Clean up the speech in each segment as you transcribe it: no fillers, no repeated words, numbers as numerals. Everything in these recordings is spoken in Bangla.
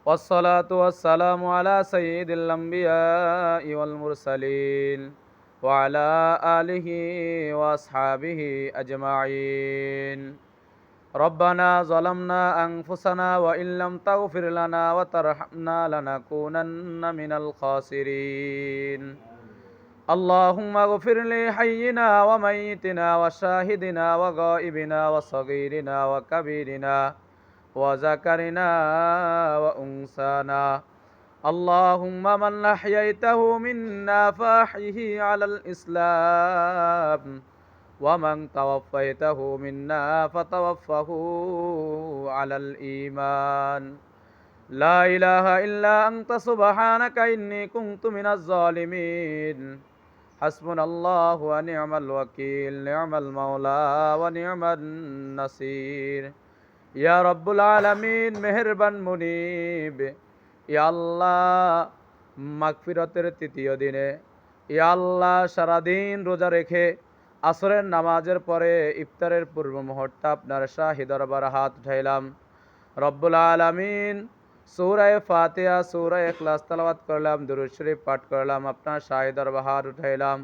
والصلاة والسلام على سيد الأنبياء والمرسلين وعلى آله وأصحابه أجمعين. ربنا ظلمنا أنفسنا وإن لم تغفر لنا وترحمنا لنكونن من الخاسرين. اللهم اغفر لحينا وميتنا وشاهدنا وغائبنا وصغيرنا وكبيرنا وذكرنا وأنثانا. اللهم من أحييته منا فأحيه على الإسلام ومن توفيته منا فتوفه على الإيمان. لا إله إلا أنت سبحانك إني كنت من الظالمين. حسبنا الله ونعم الوكيل نعم المولى ونعم النصير। ইয়া রব্বুল আলামিন মেহেরবান মুনিব, ইয়া আল্লাহ মাগফিরতের তৃতীয় দিনে ইয়া আল্লাহ সারাদিন রোজা রেখে আসরের নামাজের পরে ইফতারের পূর্ব মুহূর্তে আপনার শাহী দরবারে হাত উঠাইলাম। রব্বুল আলামিন সূরা ফাতিহা সূরা ইখলাস তেলাওয়াত করলাম, দুরূদ শরীফ পাঠ করলাম, আপনার শাহী দরবারে হাত উঠাইলাম।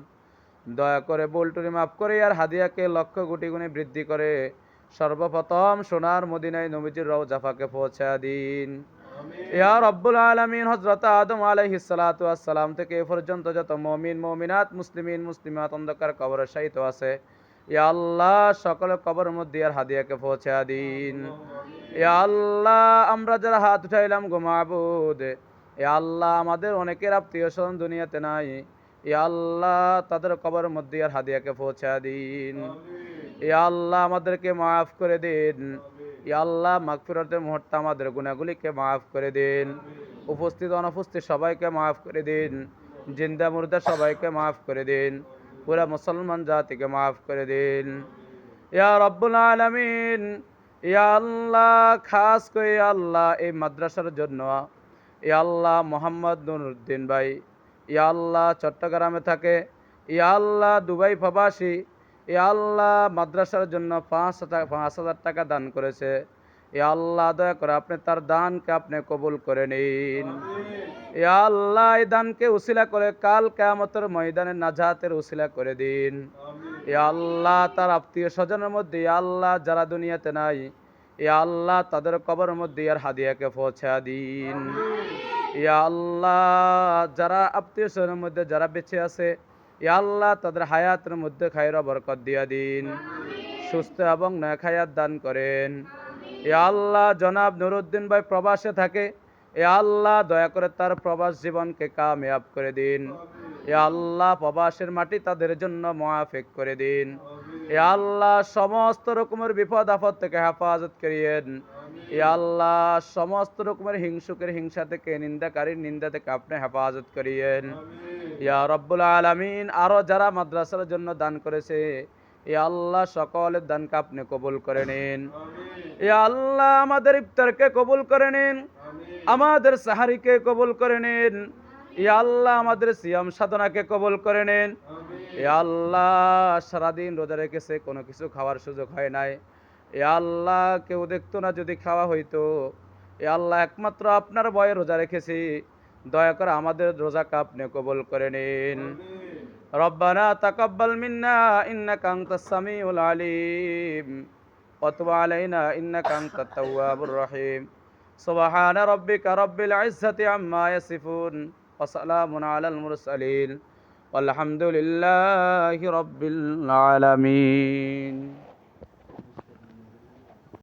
দয়া করে ভুল ত্রুটি মাফ করে আর হাদিয়াকে লক্ষ কোটি গুণে বৃদ্ধি করে সর্বপ্রথম সোনার মদিনায় নবীজির রওজা পাকে পৌঁছায়া দিন। ইয়া রব্বুল আলামিন হযরত আদম আলাইহিস সালাতু ওয়াস সালাম থেকে এ পর্যন্ত যত মুমিন মুমিনাত মুসলিমিন মুসলিমাত অন্ধকার কবরে শায়িত আছে, ইয়া আল্লাহ সকলের কবরের মধ্যে আর হাদিয়াকে পৌঁছায়া দিন। ইয়া আল্লাহ আমরা যারা হাত উঠাইলাম গো মাবুদ, ইয়া আল্লাহ আমাদের অনেকের আত্মীয় স্বজন দুনিয়াতে নাই, ইয়া আল্লাহ তাদের কবরের মধ্যে আর হাদিয়াকে পৌঁছায়া দিন। ইয়া আল্লাহ আমাদেরকে মাফ করে দিন। ইয়া আল্লাহ মাগফিরাতের মুহূর্তে আমাদের গুনাহগুলিকে মাফ করে দিন। উপস্থিত অনুপস্থিত সবাইকে মাফ করে দিন। জিন্দা মুর্দা সবাইকে মাফ করে দিন। পুরা মুসলমান জাতিকে মাফ করে দিন। ইয়া রব্বুল আলামিন, ইয়া আল্লাহ খাস করে ইয়া আল্লাহ এই মাদ্রাসার জন্য ইয়া আল্লাহ মোহাম্মদ নুরউদ্দিন ভাই ইয়া আল্লাহ চট্টগ্রামে থাকে, ইয়া আল্লাহ দুবাই প্রবাসী, ইয়া আল্লাহ মাদ্রাসার জন্য 5,000 টাকা দান করেছে। ইয়া আল্লাহ দয়া করে আপনি তার দানকে আপনি কবুল করে নিন। ইয়া আল্লাহ এই দানকে উসিলা করে কাল কিয়ামতের ময়দানে নাজাতের উসিলা করে দিন। ইয়া আল্লাহ তার আত্মীয় স্বজনের মধ্যে ইয়া আল্লাহ যারা দুনিয়াতে নাই, ইয়া আল্লাহ তাদের কবরের মধ্যে আর হাদিয়াকে পৌঁছা দিন। ইয়া আল্লাহ যারা আত্মীয় স্বজনের মধ্যে যারা বেঁচে আছে, ইয়া আল্লাহ তাদের হায়াতের মধ্যে খায়র বরকত দিয়া দিন, সুস্থ এবং নেক হায়াত দান করেন। ইয়া আল্লাহ জনাব নুরউদ্দিন ভাই প্রবাসে থাকে, ইয়া আল্লাহ দয়া করে তার প্রবাস জীবনকে কামিয়াব করে দিন। ইয়া আল্লাহ প্রবাসের মাটি তাদের জন্য মুআফিক করে দিন। ইয়া আল্লাহ সমস্ত রকমের বিপদ আপদ থেকে হেফাজত করিয়েন। ইয়া আল্লাহ সমস্ত রকমের হিংসুকের হিংসা থেকে নিন্দাকারীর নিন্দা থেকে আপনি হেফাজত করিয়েন। ইয়া রব্বুল আলামিন আরো যারা মাদ্রাসার জন্য দান করেছে, ইয়া আল্লাহ সকলের দানকে আপনি কবুল করে নিন। ইয়া আল্লাহ আমাদের ইফতারকে কবুল করে নিন, আমাদের সাহারিকে কবুল করে নিন। ইয়া আল্লাহ আমাদের সিয়াম সাধনাকে কবুল করে নিন। ইয়া আল্লাহ সারাদিন রোজা রেখেছে, কোনো কিছু খাওয়ার সুযোগ হয় নাই, ইয়া আল্লাহ কেউ দেখতো না যদি খাওয়া হইতো, ইয়া আল্লাহ একমাত্র আপনার ভয়ে রোজা রেখেছি, দয়া করে আমাদের রোজাকে আপনি কবুল করে নিন। রব্বানা তাকাব্বাল মিন্না ইন্নাকা আনতাস সামিউল আলিম ওয়া তুব আলাইনা ইন্নাকা আনতাত তাওয়াবুর রহিম। সুবহানা রাব্বিকা রাব্বিল ইজ্জাতি আম্মা ইয়াসিফুন ওয়া সালামুন আলাল মুরসালিন ওয়ালহামদুলিল্লাহি রাব্বিল আলামিন।